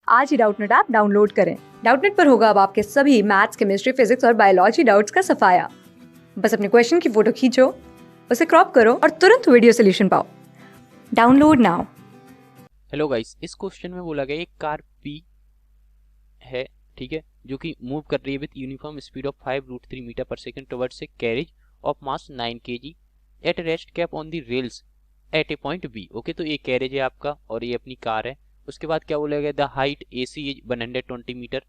आज ही Doubtnut app download करें। Doubtnut पर होगा अब आपके सभी मैथ्स, केमिस्ट्री, फिजिक्स और बायोलॉजी डाउट्स का सफाया। बस अपने क्वेश्चन की फोटो खींचो, उसे क्रॉप करो और तुरंत वीडियो सोल्यूशन पाओ। Download now. हेलो गाइस, इस क्वेश्चन में बोला गया एक कार पी है, ठीक है, जो कि मूव कर रही है with uniform speed of 5√3 metre per second towards a carriage of mass 9 kg at rest kept on the rails at a point B. Okay, तो ये कैरेज है आपका और ये अपनी कार है। उसके बाद क्या बोला गया, the height AC is 120 metre.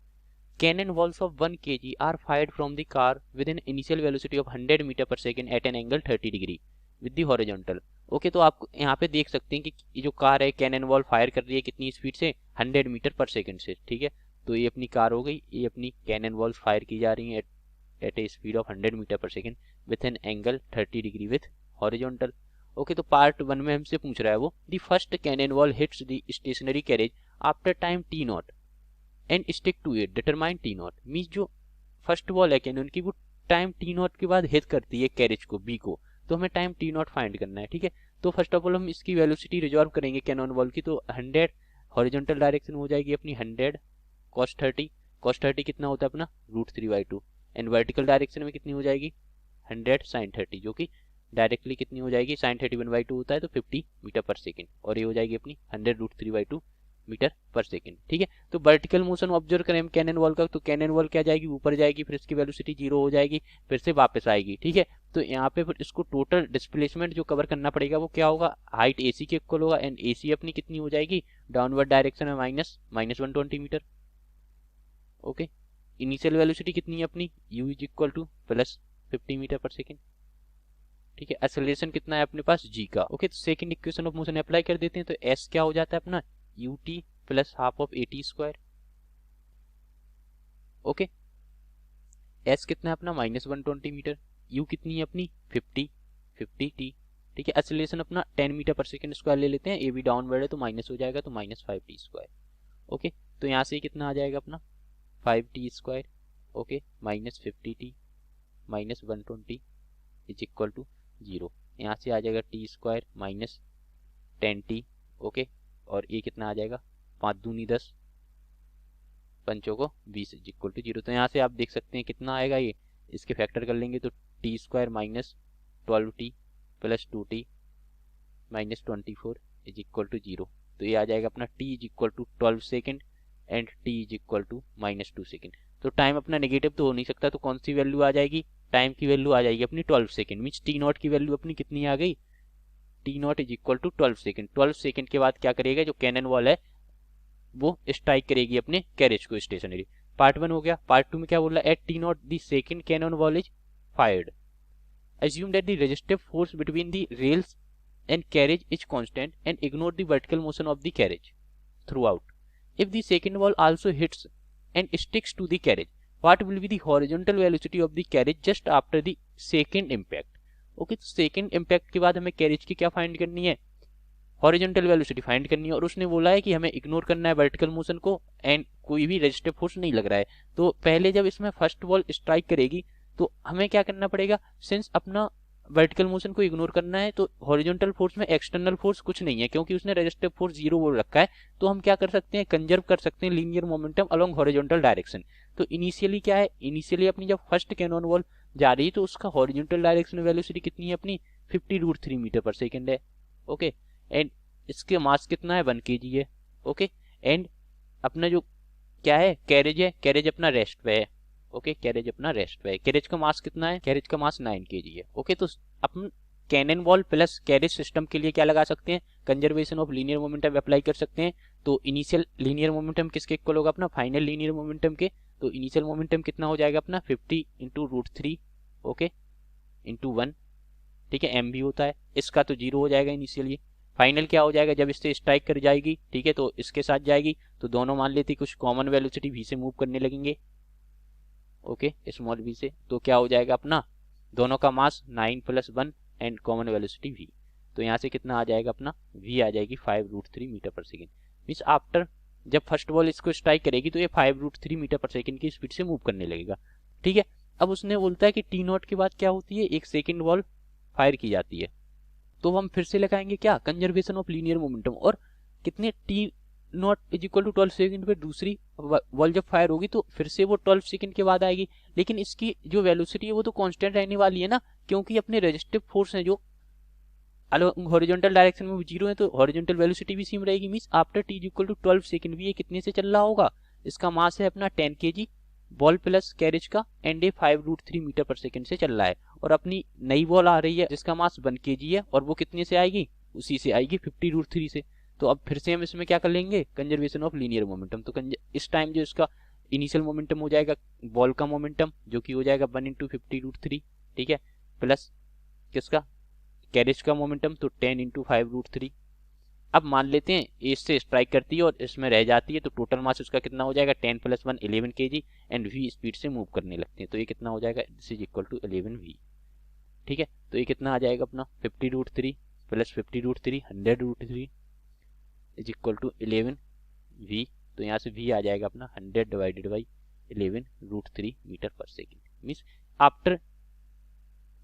Cannon balls of 1 kg are fired from the car with an initial velocity of 100 metre per second at an angle 30 degree with the horizontal. Okay, तो आप यहाँ पे देख सकते हैं कि ये जो कार है कैनन वॉल फायर कर रही है कितनी स्पीड से, 100 मीटर पर सेकंड से, ठीक है। तो ये अपनी कार हो गई, ये अपनी कैनन वॉल फायर की जा रही है at a speed of 100 metre per second with an angle 30 degree with horizontal. Okay, तो पार्ट 1 में हमसे पूछ रहा है वो, the first cannon ball hits the stationary carriage after time t0 and stick to it, determine t0। Means जो first ball है cannon की वो टाइम t0 के बाद हिट करती है कैरेज को, बी को, तो हमें टाइम t0 फाइंड करना है, ठीक है। तो फर्स्ट ऑफ ऑल हम इसकी वेलोसिटी रिजॉल्व करेंगे कैनन वॉल की, तो 100 हॉरिजॉन्टल डायरेक्शन हो जाएगी अपनी 100 cos 30। cos 30 कितना होता है अपना √3/2, एंड वर्टिकल डायरेक्शन में कितनी हो जाएगी 100 sin 30, जो कि डायरेक्टली कितनी हो जाएगी sin 30 1/2 होता है तो 50 मीटर पर सेकेंड, और ये हो जाएगी अपनी 100√3/2 मीटर पर सेकेंड, ठीक है। तो वर्टिकल मोशन ऑब्जर्व करें हम कैनन वॉल का, तो कैनन वॉल क्या जाएगी, ऊपर जाएगी, फिर इसकी वेलोसिटी 0 हो जाएगी, फिर से वापस आएगी, ठीक है। तो यहाँ पे फिर इसको टोटल डिस्प्लेसमेंट जो कवर करना पड़ेगा वो क्या होगा, हाइट AC के इक्वल होगा, एंड AC अपनी कितनी हो जाएगी डाउनवर्ड डायरेक्शन में -120 मीटर। ओके, इनिशियल वेलोसिटी कितनी है अपनी u is equal to +50 meter per second, ठीक है। एक्सेलरेशन कितना है अपने पास g का। ओके, तो second equation of motion apply कर देते हैं, तो s क्या हो जाता है अपना ut plus half of at²। Okay, s कितना है अपना -120 मीटर, u कितनी है अपनी 50 t, ठीक है। एक्सेलरेशन अपना 10 मीटर पर सेकेंड स्क्वायर ले लेते हैं, ए भी डाउनवर्ड है तो माइनस हो जाएगा, तो -5t²। ओके, तो यहाँ से कितना आ जाएगा अपना 5t², okay, -50t -120 is equal to 0। यहाँ से आ जाएगा t² -10t, ओके, और ये कितना आ जाएगा 5 दूनी 10, पंचों को 20 इज इक्वल टू 0। तो यहाँ से आप देख सकते हैं कितना आएगा, ये इसके फैक्टर कर लेंगे तो t² -12t + 2t -24 is equal to 0। तो ये आ जाएगा अपना t is equal to 12 second and t is equal to -2 second. तो टाइम अपना नेगेटिव तो हो नहीं सकता, तो कौन सी वैल्यू आ जाएगी, टाइम की वैल्यू आ जाएगी अपनी 12 सेकेंड। मीन्स t0 की वैल्यू अपनी कितनी आ गई, t0 is equal to 12 second. 12 second के बाद क्या करेगा, जो कैनन वॉल है वो स्ट्राइक करेगी अपने कैरेज को स्टेशनरी। पार्ट 1 हो गया। पार्ट 2 में क्या बोल रहा है, at t0 the second cannon ball is fired, assume that the resistive force between the rails and carriage is constant and ignore the vertical motion of the carriage throughout. If the second wall also hits and sticks to the carriage, what will be the horizontal velocity of the carriage just after the second impact? Okay, तो second impact के बाद हमें carriage की क्या find करनी है, horizontal velocity find करनी है, और उसने बोला है कि हमें इग्नोर करना है वर्टिकल मोशन को एंड कोई भी रेजिस्टिव फोर्स नहीं लग रहा है। तो पहले जब इसमें फर्स्ट वॉल स्ट्राइक करेगी तो हमें क्या करना पड़ेगा, सिंस अपना वर्टिकल मोशन को इग्नोर करना है तो हॉरिजॉन्टल फोर्स में एक्सटर्नल फोर्स कुछ नहीं है, क्योंकि उसने रेजिस्टिव फोर्स 0 बोल रखा है। तो हम क्या कर सकते हैं, कंजर्व कर सकते हैं linear momentum along horizontal direction. तो इनिशियली क्या है, इनिशियली अपनी जब फर्स्ट कैनन वॉल जा रही है तो उसका हॉरिजॉन्टल डायरेक्शन वेलोसिटी कितनी है अपनी 50√3 मीटर पर सेकेंड है। ओके, एंड इसके मास कितना है 1 kg है। ओके, एंड अपना जो क्या है कैरेज है, कैरेज अपना रेस्ट पे है। ओके, कैरेज अपना रेस्ट पे है। कैरेज का मास कितना है, कैरेज का मास 9 kg है। ओके, तो अपन cannon ball plus carriage system के लिए क्या लगा सकते हैं, conservation of linear momentum apply कर सकते हैं। तो इनिशियल लीनियर मोमेंटम किसके इक्वल होगा अपना फाइनल लीनियर मोमेंटम के, तो इनिशियल मोमेंटम कितना हो जाएगा अपना 50 × √3, ओके, इंटू 1, ठीक है, m भी होता है इसका, तो 0 हो जाएगा इनिशियली। फाइनल क्या हो जाएगा, जब इससे स्ट्राइक कर जाएगी, ठीक है, तो इसके साथ जाएगी, तो दोनों मान लेते कुछ कॉमन वेलोसिटी v से मूव करने लगेंगे, ओके, स्मॉल v से। तो क्या हो जाएगा अपना दोनों का मास 9 + 1 एंड कॉमन वेलोसिटी v। तो यहाँ से कितना आ जाएगा अपना v आ जाएगी 5√3 metre per second. Means after जब फर्स्ट बॉल इसको स्ट्राइक करेगी तो ये 5√3 मीटर पर सेकेंड की स्पीड से मूव करने लगेगा, ठीक है। अब उसने बोलता है कि t0 के बाद क्या होती है, एक सेकेंड बॉल फायर की जाती है। तो हम फिर से लगाएंगे क्या, कंजर्वेशन ऑफ लीनियर मोमेंटम, और कितने t not is equal to 12 second पे दूसरी बॉल जब फायर होगी तो फिर से वो 12 सेकंड के बाद आएगी, लेकिन इसकी जो वेलोसिटी है वो तो कांस्टेंट रहने वाली है ना, क्योंकि अपने रेजिस्टिव फोर्स है जो हॉरिजॉन्टल डायरेक्शन में जीरो है, तो हॉरिजॉन्टल वेलोसिटी भी सेम रहेगी। Means after T equal to 12 second भी ये कितने से चल रहा होगा, इसका मास है अपना 10 kg बॉल प्लस कैरेज का and A 5√3 metre per second से चल रहा है। और अपनी नई बॉल आ रही है जिसका मास 1 kg है और वो कितने से आएगी, उसी से आएगी 50√3 से। तो अब फिर से हम इसमें क्या कर लेंगे, कंजर्वेशन ऑफ लीनियर मोमेंटम। तो इस टाइम जो इसका इनिशियल मोमेंटम हो जाएगा बॉल का मोमेंटम जो कि हो जाएगा 1 × 50√3, ठीक है, प्लस किसका कैरेज का मोमेंटम तो 10 × 5√3। अब मान लेते हैं ए से स्ट्राइक करती है और इसमें रह जाती है, तो टोटल मास उसका कितना हो जाएगा 10 + 1 11 kg एंड v स्पीड से मूव करने लगते हैं, तो ये कितना हो जाएगा, this is equal to 11v। ठीक है, तो ये कितना आ जाएगा अपना 50√3 plus 50√3 100√3 is equal to 11v। तो यहाँ से v आ जाएगा अपना 100 divided by 11√3 metre per second. Means after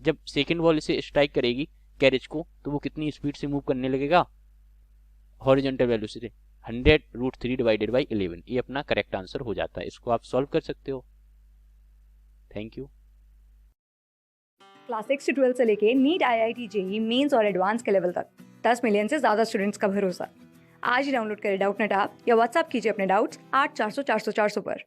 जब सेकेंड बॉल इसे स्ट्राइक करेगी कैरेज को तो वो कितनी स्पीड से मूव करने लगेगा, हॉरिजॉन्टल वेलोसिटी 100√3 डिवाइडेड बाई 11। ये अपना करेक्ट आंसर हो जाता है, इसको आप सॉल्व कर सकते हो। Thank you. क्लास 6 से 12 से लेके नीट, IIT, JEE मेंस और एडवांस के लेवल तक 10 मिलियन से ज़्यादा स्टूडेंट्स का भरोसा। आज ही डाउनलोड करें डाउटनेट ऐप या व्हाट्सएप कीजिए अपने डाउट्स 8400 400 400 पर।